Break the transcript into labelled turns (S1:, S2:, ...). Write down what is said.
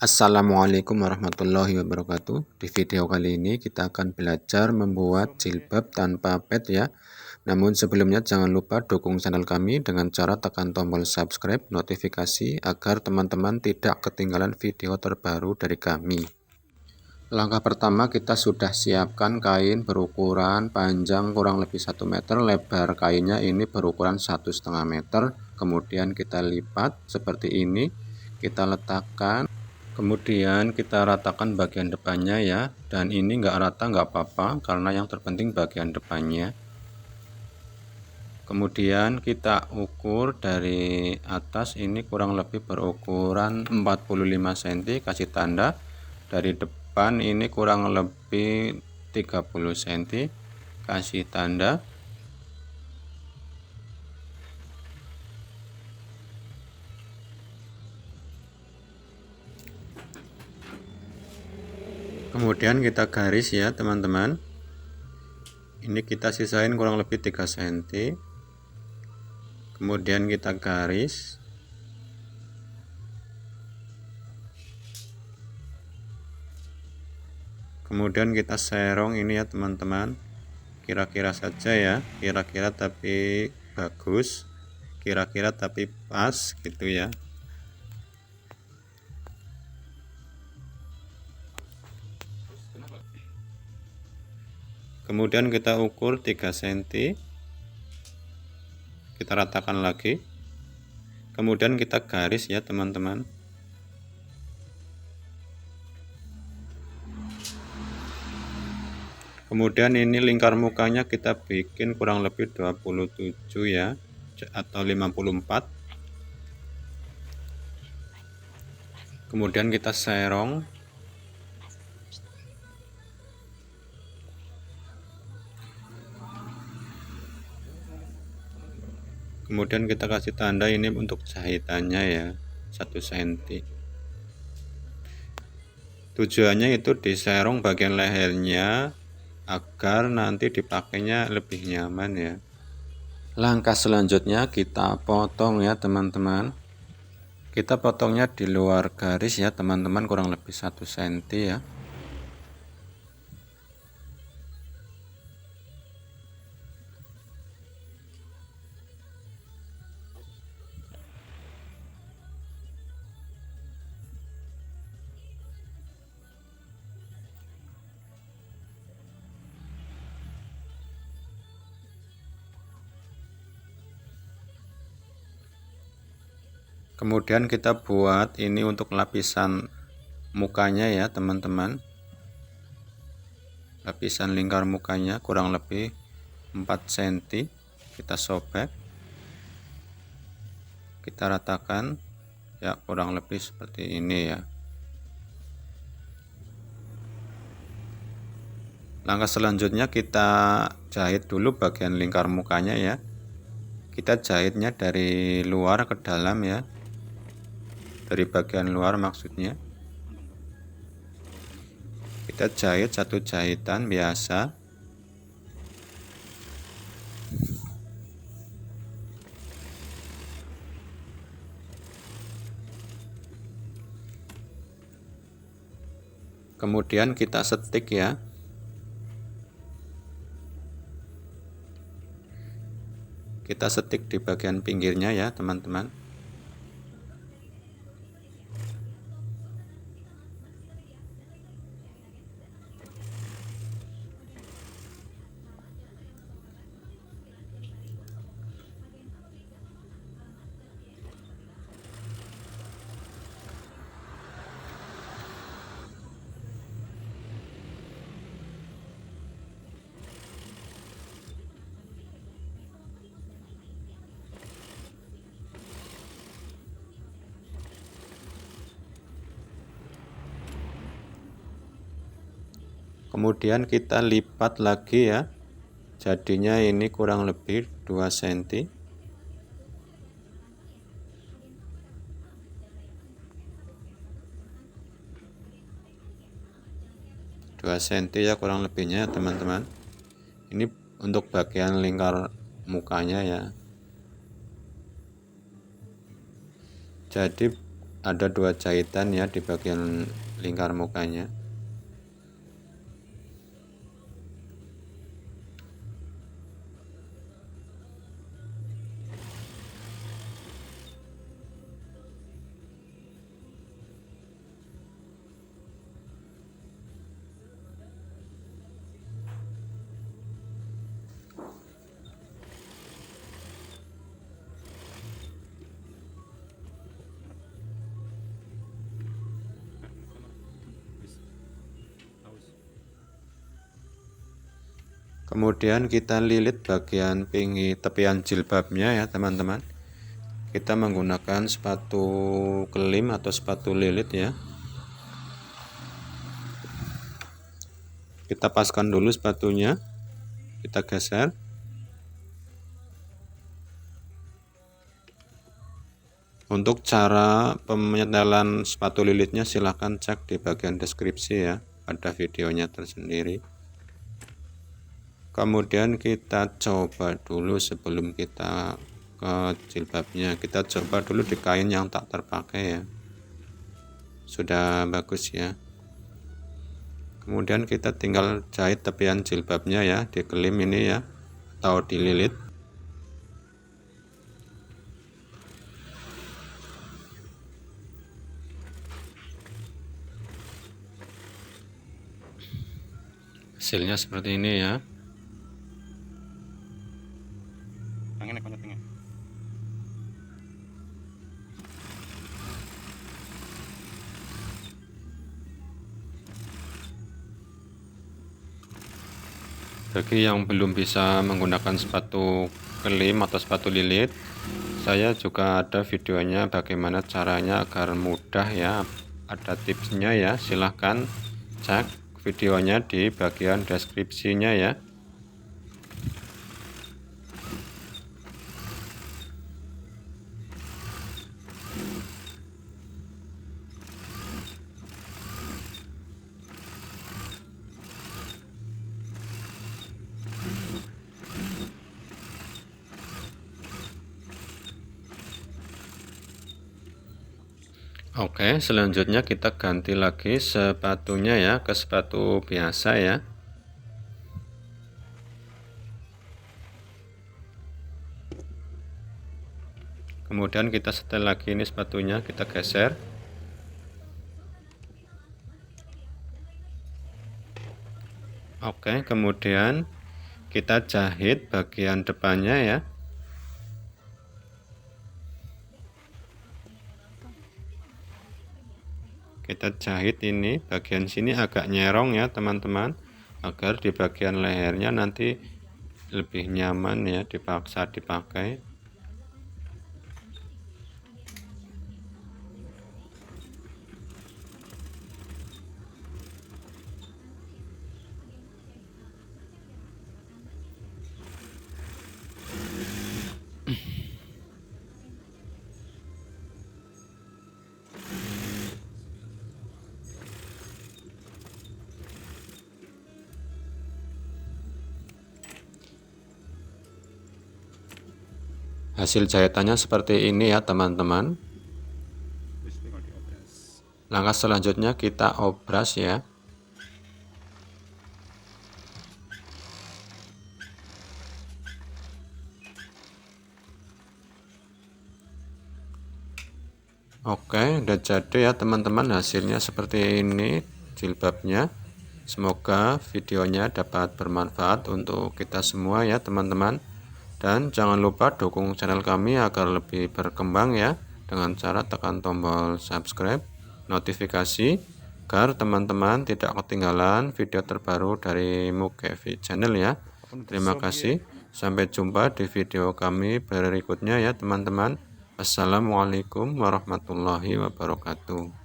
S1: Assalamualaikum warahmatullahi wabarakatuh. Di video kali ini kita akan belajar membuat jilbab tanpa pet ya. Namun sebelumnya jangan lupa dukung channel kami dengan cara tekan tombol subscribe, notifikasi agar teman-teman tidak ketinggalan video terbaru dari kami. Langkah pertama, kita sudah siapkan kain berukuran panjang kurang lebih 1 meter, lebar kainnya ini berukuran 1,5 meter. Kemudian kita lipat seperti ini, kita letakkan. Kemudian kita ratakan bagian depannya ya, dan ini nggak rata nggak apa-apa karena yang terpenting bagian depannya. Kemudian kita ukur dari atas, ini kurang lebih berukuran 45 cm, kasih tanda. Dari depan ini kurang lebih 30 cm, kasih tanda. Kemudian kita garis ya teman-teman. Ini kita sisain kurang lebih 3 cm. Kemudian kita garis. Kemudian kita serong ini ya teman-teman. Kira-kira saja ya, kira-kira tapi bagus, kira-kira tapi pas gitu ya. Kemudian kita ukur 3 cm, kita ratakan lagi. Kemudian kita garis ya teman-teman. Kemudian ini lingkar mukanya kita bikin kurang lebih 27 ya, atau 54. Kemudian kita serong. Kemudian kita kasih tanda ini untuk jahitannya ya, 1 cm. Tujuannya itu diserong bagian lehernya agar nanti dipakainya lebih nyaman ya. Langkah selanjutnya kita potong ya teman-teman. Kita potongnya di luar garis ya teman-teman, kurang lebih 1 cm ya. Kemudian kita buat ini untuk lapisan mukanya ya teman-teman. Lapisan lingkar mukanya kurang lebih 4 cm. Kita sobek, kita ratakan ya, kurang lebih seperti ini ya. Langkah selanjutnya kita jahit dulu bagian lingkar mukanya ya. Kita jahitnya dari luar ke dalam ya, dari bagian luar maksudnya. Kita jahit satu jahitan biasa. Kemudian kita setik ya. Kita setik di bagian pinggirnya ya teman-teman. Kemudian kita lipat lagi ya, jadinya ini kurang lebih 2 cm. 2 cm ya kurang lebihnya teman-teman. Ini untuk bagian lingkar mukanya ya. Jadi ada 2 jahitan ya di bagian lingkar mukanya. Kemudian kita lilit bagian pinggir tepian jilbabnya ya teman-teman. Kita menggunakan sepatu kelim atau sepatu lilit ya. Kita paskan dulu sepatunya, kita geser. Untuk cara penyetelan sepatu lilitnya silahkan cek di bagian deskripsi ya, ada videonya tersendiri. Kemudian kita coba dulu sebelum kita ke jilbabnya, kita coba dulu di kain yang tak terpakai ya, sudah bagus ya. Kemudian kita tinggal jahit tepian jilbabnya ya, di kelim ini ya, atau dililit. Hasilnya seperti ini ya. Bagi yang belum bisa menggunakan sepatu kelim atau sepatu lilit, saya juga ada videonya bagaimana caranya agar mudah ya, ada tipsnya ya, silahkan cek videonya di bagian deskripsinya ya. Oke, selanjutnya kita ganti lagi sepatunya ya ke sepatu biasa ya. Kemudian kita setel lagi ini sepatunya, kita geser. Oke, kemudian kita jahit bagian depannya ya. Kita jahit ini bagian sini agak nyerong ya teman-teman, agar di bagian lehernya nanti lebih nyaman ya dipaksa dipakai. Hasil jahitannya seperti ini ya teman-teman. Langkah selanjutnya kita obras ya. Oke, udah jadi ya teman-teman, hasilnya seperti ini jilbabnya. Semoga videonya dapat bermanfaat untuk kita semua ya teman-teman. Dan jangan lupa dukung channel kami agar lebih berkembang ya, dengan cara tekan tombol subscribe, notifikasi, agar teman-teman tidak ketinggalan video terbaru dari Mukevi Channel ya. Terima kasih, sampai jumpa di video kami berikutnya ya teman-teman. Assalamualaikum warahmatullahi wabarakatuh.